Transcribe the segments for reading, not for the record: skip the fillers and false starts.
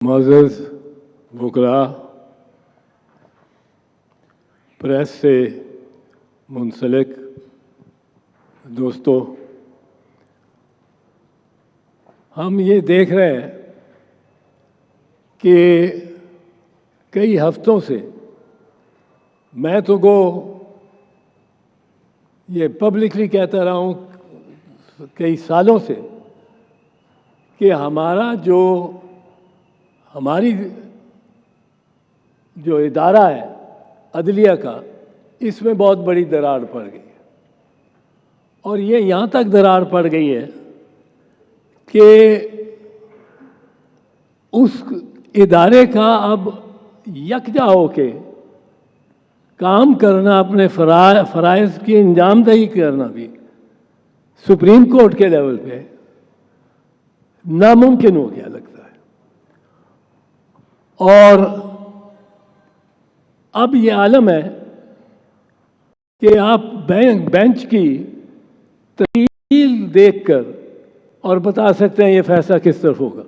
मोअज़्ज़ज़ वुकला, press से मुंसलिक दोस्तों, हम ये देख रहे हैं कि कई हफ्तों से मैं तो ये पब्लिकली कहता रहा हूँ कई सालों से कि हमारी जो इदारा है अदलिया का, इसमें बहुत बड़ी दरार पड़ गई है। और ये यहाँ तक दरार पड़ गई है कि उस इदारे का अब यकजा होके काम करना, अपने फ़राइज़ की अंजामदही करना भी सुप्रीम कोर्ट के लेवल पे नामुमकिन हो गया लगता है। और अब ये आलम है कि आप बेंच की तहरीर देखकर और बता सकते हैं ये फैसला किस तरफ होगा।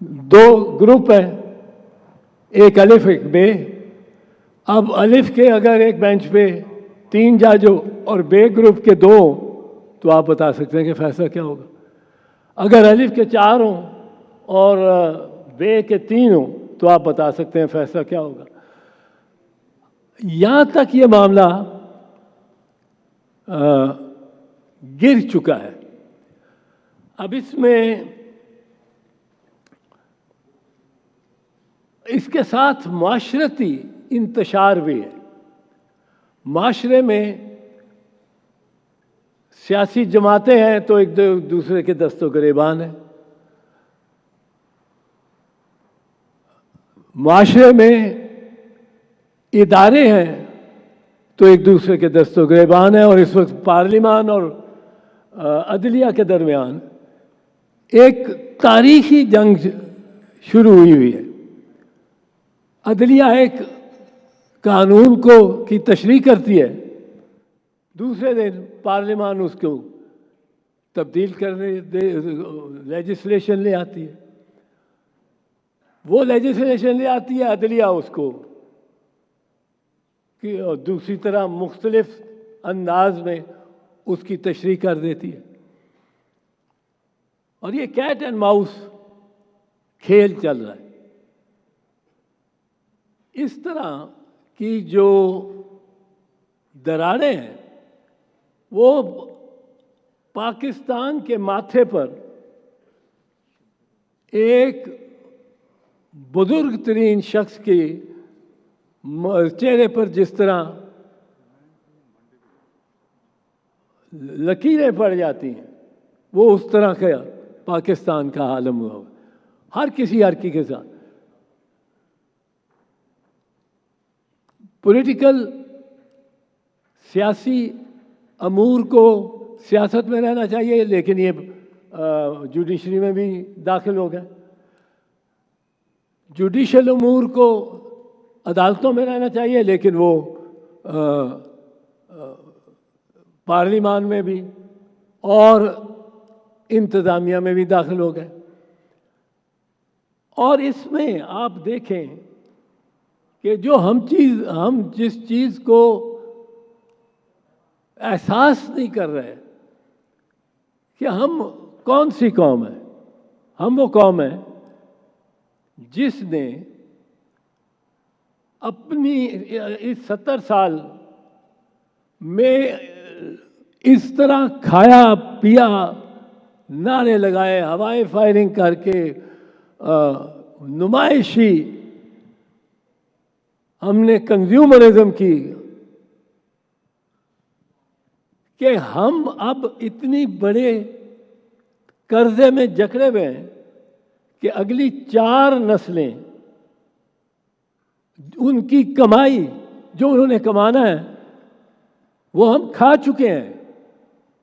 दो ग्रुप है, एक अलिफ एक बे। अब अलिफ के अगर एक बेंच पे 3 जज हो और बे ग्रुप के 2 तो आप बता सकते हैं कि फैसला क्या होगा। अगर अलिफ के 4 हों और बे के 3 हों तो आप बता सकते हैं फैसला क्या होगा। यहाँ तक ये मामला गिर चुका है। अब इसके साथ माशरती इंतशार भी है। माशरे में सियासी जमातें हैं तो एक दूसरे के दस्तों गिरेबान है। माशरे में इदारे हैं तो एक दूसरे के दस्तों गिरेबान है। और इस वक्त पार्लिमान और अदलिया के दरमियान एक तारीखी जंग शुरू हुई है। अदलिया एक कानून की तशरीह करती है, दूसरे दिन पार्लिमान उसको तब्दील करने लेजिस्लेशन ले आती है। वो लेजिस्लेशन ले आती है, अदलिया उसको कि दूसरी तरह मुख्तलिफ अंदाज में उसकी तशरीह कर देती है। और ये कैट एंड माउस खेल चल रहा है। इस तरह की जो दरारें हैं वो पाकिस्तान के माथे पर एक बुजुर्ग तरीन शख्स के चेहरे पर जिस तरह लकीरें पड़ जाती हैं, वो उस तरह का पाकिस्तान का आलम हुआ हर किसी हरकी के साथ। पॉलिटिकल सियासी अमूर को सियासत में रहना चाहिए, लेकिन ये जुडिशरी में भी दाखिल हो गए। जुडिशल अमूर को अदालतों में रहना चाहिए, लेकिन वो पार्लिमान में भी और इंतज़ामिया में भी दाखिल हो गए। और इसमें आप देखें कि जो हम जिस चीज़ को एहसास नहीं कर रहे कि हम कौन सी कौम है। हम वो कौम है जिसने अपनी इस 70 साल में इस तरह खाया पिया, नारे लगाए, हवाई फायरिंग करके नुमाइशी हमने कंज्यूमरिज्म की कि हम अब इतनी बड़े कर्जे में जकड़े हुए हैं कि अगली 4 नस्लें उनकी कमाई जो उन्होंने कमाना है वो हम खा चुके हैं।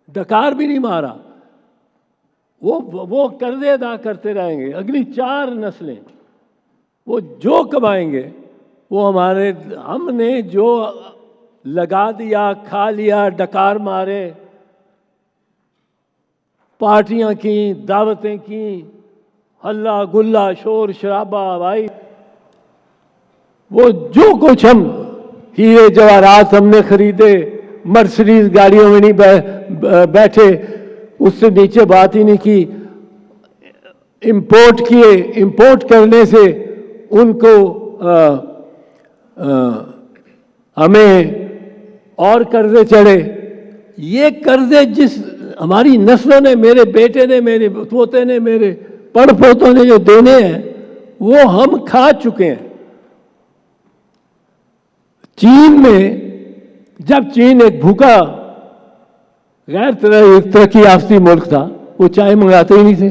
डकार भी नहीं मारा, वो कर्जे अदा करते रहेंगे। अगली 4 नस्लें वो जो कमाएंगे वो हमने जो लगा दिया, खा लिया, डकार मारे, पार्टियां की, दावतें की, हल्ला गुल्ला शोर शराबा भाई, वो जो कुछ हम हीरे जवाहरात हमने खरीदे, मर्सिडीज गाड़ियों में नहीं बैठे, उससे नीचे बात ही नहीं की। इंपोर्ट किए, इंपोर्ट करने से उनको हमें और कर्जे चढ़े। ये कर्जे जिस हमारी नस्लों ने, मेरे बेटे ने, मेरे पोते ने, मेरे पड़पोतों ने जो देने हैं, वो हम खा चुके हैं। चीन में, जब चीन एक भूखा गैर तरक्की याफ्ती मुल्क था, वो चाय मंगाते ही नहीं थे,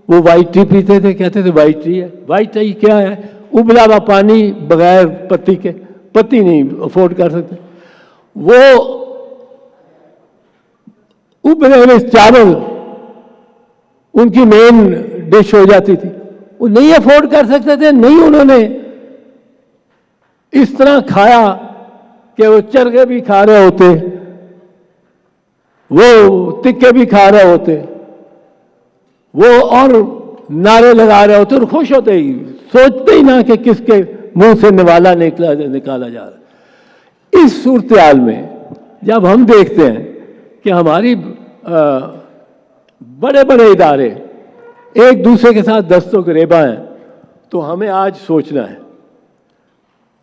वो वाइट टी पीते थे, कहते थे वाइट टी है। वाइट टी क्या है? उबला हुआ पानी बगैर पत्ती के, पत्ती नहीं अफोर्ड कर सकते। वो उबले हुए चावल उनकी मेन डिश हो जाती थी, वो नहीं अफोर्ड कर सकते थे। नहीं, उन्होंने इस तरह खाया कि वो चरखे भी खा रहे होते, वो तिक्के भी खा रहे होते, वो और नारे लगा रहे होते और खुश होते ही, सोचते ही ना कि किसके मुंह से निवाला निकाला जा रहा। इस सूरत हाल में जब हम देखते हैं कि हमारी बड़े बड़े इदारे एक दूसरे के साथ दस्तों गिरेबा हैं, तो हमें आज सोचना है।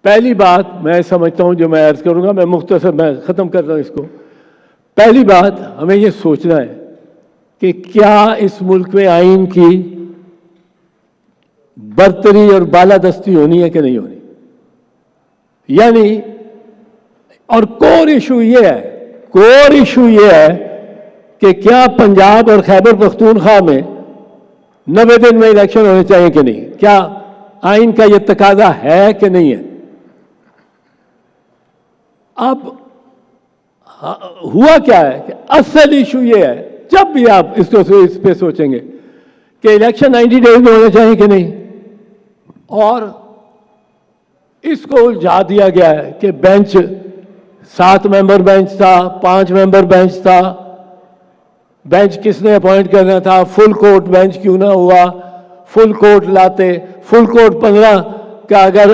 पहली बात मैं समझता हूं, जो मैं अर्ज करूंगा, मैं मुख्तसर मैं ख़त्म कर रहा हूं इसको। पहली बात हमें ये सोचना है कि क्या इस मुल्क में आइन की बरतरी और बालादस्ती होनी है कि नहीं होनी। यानी, और कोर इशू ये है कि क्या पंजाब और खैबर पख्तूनख्वा में 90 दिन में इलेक्शन होने चाहिए कि नहीं। क्या आइन का ये तकाजा है कि नहीं है। अब हुआ क्या है कि असल इशू ये है, जब भी आप इस पे सोचेंगे कि इलेक्शन 90 डेज में होने चाहिए कि नहीं, और इसको उलझा दिया गया है कि बेंच 7 मेंबर बेंच था, 5 मेंबर बेंच था, बेंच किसने अपॉइंट करना था, फुल कोर्ट बेंच क्यों ना हुआ, फुल कोर्ट लाते, फुल कोर्ट 15 का अगर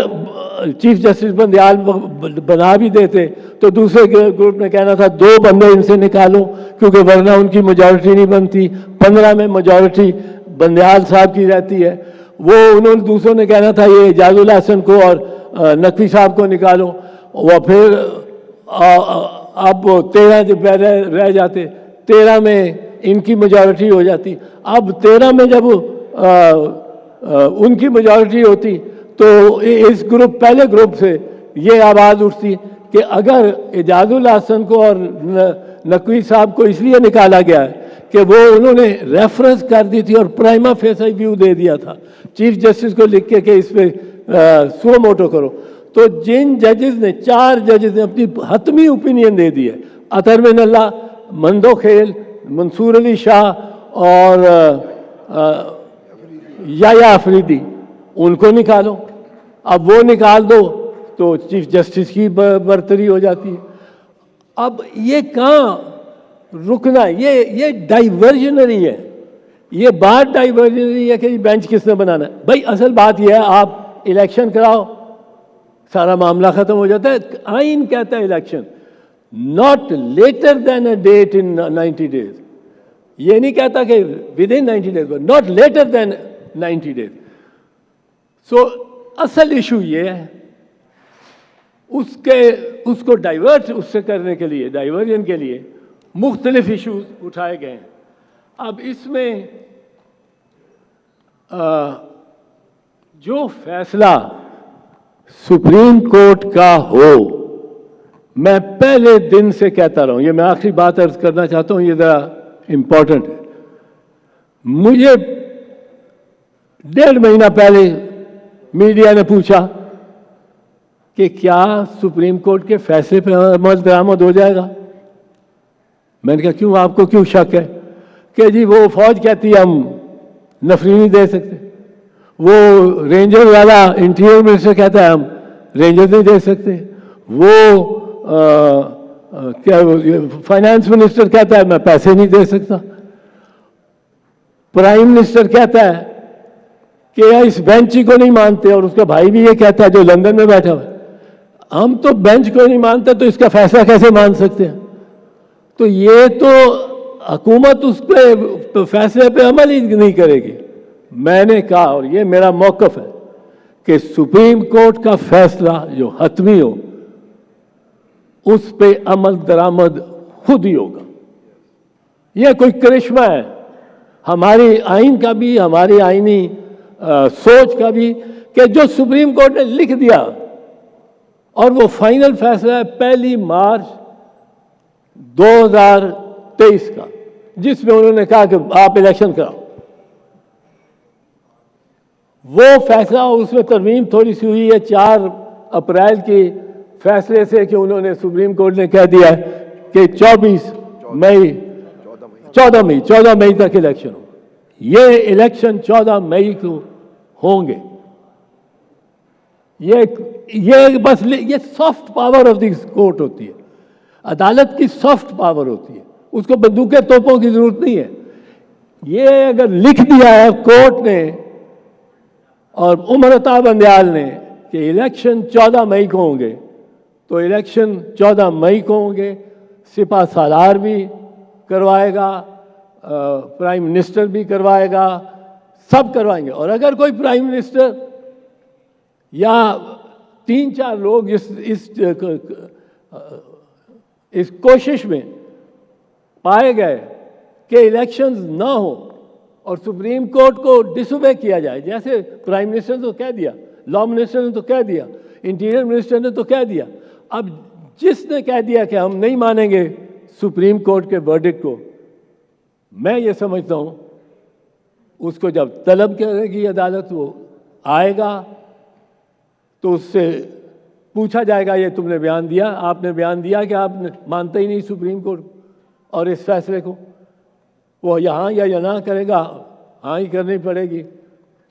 चीफ जस्टिस बंदयाल बना भी देते तो दूसरे ग्रुप ने कहना था 2 बंदे इनसे निकालो, क्योंकि वरना उनकी मेजॉरिटी नहीं बनती। 15 में मेजॉरिटी बंदयाल साहब की रहती है। वो उन्होंने दूसरों ने कहना था ये एजाजुल हसन को और नकवी साहब को निकालो, वो फिर अब 13 जब रह जाते, 13 में इनकी मेजॉरिटी हो जाती। अब 13 में जब उनकी मेजॉरिटी होती तो इस ग्रुप, पहले ग्रुप से ये आवाज़ उठती कि अगर एजाजुल हसन को और नकवी साहब को इसलिए निकाला गया है कि वो उन्होंने रेफरेंस कर दी थी और प्राइमा फेसी व्यू दे दिया था चीफ जस्टिस को लिख के कि इस पे सो मोटो करो, तो जिन जजेस ने, 4 जजेस ने अपनी हतमी ओपिनियन दे दी है, अतर बिन अल्लाह, मंदो खेल, मंसूर अली शाह और याया अफरीदी, उनको निकालो। अब वो निकाल दो तो चीफ जस्टिस की बरतरी हो जाती है। अब ये कहाँ रुकना है, ये डाइवर्जनरी है, ये बात डाइवर्जनरी है कि बेंच किसने बनाना है। भाई असल बात ये है, आप इलेक्शन कराओ, सारा मामला खत्म हो जाता है। आइन कहता है election not later than a date in 90 days, ये नहीं कहता कि within 90 days, not later than 90 days. So असल इशू ये है, उसको डाइवर्ट उससे करने के लिए, डाइवर्जन के लिए मुख्तलिफ इशूज उठाए गए हैं। अब इसमें जो फैसला सुप्रीम कोर्ट का हो, मैं पहले दिन से कहता रहा हूं, ये मैं आखिरी बात अर्ज करना चाहता हूं, ये जरा इंपॉर्टेंट है। मुझे 1.5 महीना पहले मीडिया ने पूछा कि क्या सुप्रीम कोर्ट के फैसले पर अमल दरामद हो जाएगा। मैंने कहा क्यों, आपको क्यों शक है? कि जी वो फौज कहती है हम नफरी नहीं दे सकते, वो रेंजर वाला इंटीरियर मिनिस्टर कहता है हम रेंजर नहीं दे सकते, वो क्या फाइनेंस मिनिस्टर कहता है मैं पैसे नहीं दे सकता, प्राइम मिनिस्टर कहता है کہ इस बेंच को नहीं मानते, और उसका भाई भी ये कहता है जो लंदन में बैठा हुआ है, हम तो बेंच को नहीं मानते तो इसका फैसला कैसे मान सकते हैं? तो ये तो हुकूमत उस पे फैसले पे अमल ही नहीं करेगी। मैंने कहा, और ये मेरा मौक़िफ़ है, कि सुप्रीम कोर्ट का फैसला जो हतमी हो उस पे अमल दरामद खुद ही होगा। ये कोई करिश्मा है हमारी आइन का भी, हमारी आइनी सोच का भी, कि जो सुप्रीम कोर्ट ने लिख दिया और वो फाइनल फैसला है 1 मार्च 2023 का, जिसमें उन्होंने कहा कि आप इलेक्शन कराओ। वो फैसला, उसमें तरमीम थोड़ी सी हुई है 4 अप्रैल के फैसले से, कि उन्होंने सुप्रीम कोर्ट ने कह दिया कि 14 मई तक इलेक्शन हो। ये इलेक्शन 14 मई को होंगे। ये बस ये soft power of this court होती है, अदालत की सॉफ्ट पावर होती है, उसको बंदूकें तोपों की जरूरत नहीं है। ये अगर लिख दिया है कोर्ट ने और उमर अता बंदयाल ने कि इलेक्शन 14 मई को होंगे, तो इलेक्शन 14 मई को होंगे। सिपा सालार भी करवाएगा, प्राइम मिनिस्टर भी करवाएगा, सब करवाएंगे। और अगर कोई प्राइम मिनिस्टर या 3-4 लोग इस कोशिश में पाए गए कि इलेक्शंस ना हो और सुप्रीम कोर्ट को डिसोबे किया जाए, जैसे प्राइम मिनिस्टर ने तो कह दिया, लॉ मिनिस्टर ने तो कह दिया, इंटीरियर मिनिस्टर ने तो कह दिया, अब जिसने कह दिया कि हम नहीं मानेंगे सुप्रीम कोर्ट के वर्डिक्ट को, मैं ये समझता हूँ उसको जब तलब करेगी अदालत, वो आएगा तो उससे पूछा जाएगा, ये तुमने बयान दिया, आपने बयान दिया कि आप मानते ही नहीं सुप्रीम कोर्ट और इस फैसले को। वो यहाँ या ना करेगा, हाँ ही करनी पड़ेगी,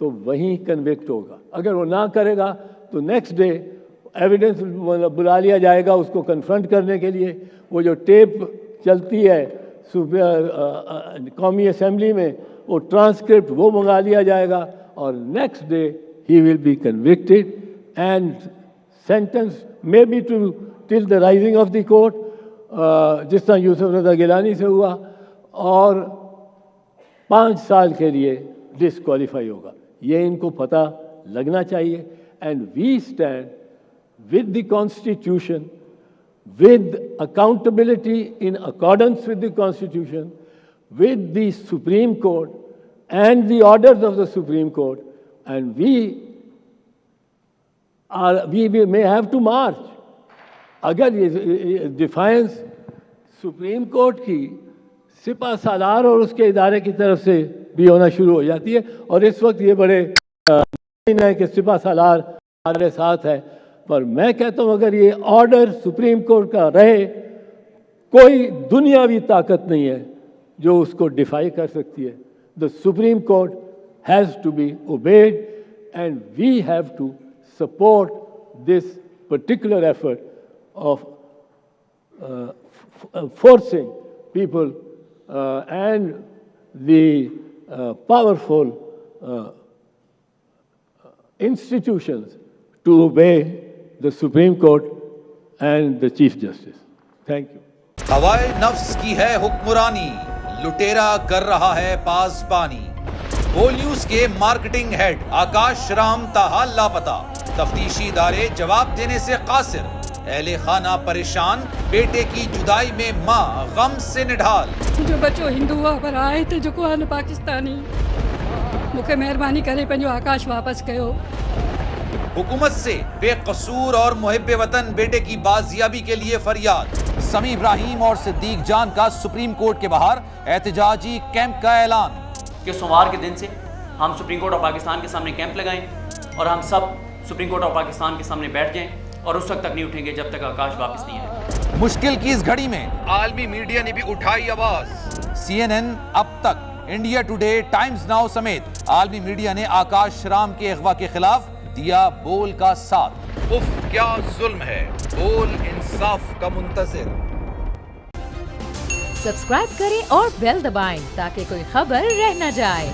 तो वहीं कन्विक्ट होगा। अगर वो ना करेगा तो नेक्स्ट डे एविडेंस बुला लिया जाएगा उसको कन्फ्रंट करने के लिए। वो जो टेप चलती है कौमी असेंबली में, वो ट्रांसक्रिप्ट वो मंगा लिया जाएगा और नेक्स्ट डे ही will be convicted and sentence may be to till the rising of the court, जिस तरह यूसुफ रज़ा गिलानी से हुआ, और 5 साल के लिए डिस्क्वालीफाई होगा। ये इनको पता लगना चाहिए। And we stand with the Constitution, with accountability in accordance with the Constitution, with the Supreme Court and the orders of the Supreme Court, and we may have to march. अगर ये defines supreme court की सिपा सालार और उसके इदारे की तरफ से भी होना शुरू हो जाती है, और इस वक्त ये बड़े है कि सिपा सालार हमारे साथ है, पर मैं कहता हूं अगर ये ऑर्डर सुप्रीम कोर्ट का रहे, कोई दुनियावी ताकत नहीं है जो उसको डिफाई कर सकती है। The Supreme Court has to be obeyed and we have to support this particular effort of forcing people and the powerful institutions to obey the Supreme Court and the Chief Justice. Thank you. हवाए नफ्स की है हुक्मरानी, लुटेरा कर रहा है पासबानी। बोल news के मार्केटिंग हेड आकाश राम ताहा लापता, तफ्तीशी इदारे जवाब देने से कासिर, अहले खाना परेशान, बेटे की जुदाई में माँ गम से निढाल। जो बच्चो हिंदू हुआ पर आए थे जो को पाकिस्तानी, मुखे मेहरबानी करे पंहिंजो आकाश वापस कयो। हुकूमत से बेकसूर और मुहिब्बे वतन बेटे की बाजियाबी के लिए फरियाद। समी इब्राहिम और सिद्दीक जान का सुप्रीम कोर्ट के बाहर एहतजाजी कैंप का ऐलान कि सोमवार के दिन से हम सुप्रीम कोर्ट ऑफ पाकिस्तान के सामने कैंप लगाएं और हम सब सुप्रीम कोर्ट ऑफ पाकिस्तान के सामने बैठ जाएं और उस वक्त तक नहीं उठेंगे जब तक आकाश वापस नहीं आए। मुश्किल की इस घड़ी में आलमी मीडिया ने भी उठाई आवाज। CNN, अब तक, इंडिया टुडे, टाइम्स नाउ समेत आलमी मीडिया ने आकाश राम के अगवा के खिलाफ दिया बोल का साथ। उफ क्या जुल्म है, बोल इंसाफ का मुंतजिर। सब्सक्राइब करें और बेल दबाएं ताकि कोई खबर रह न जाए।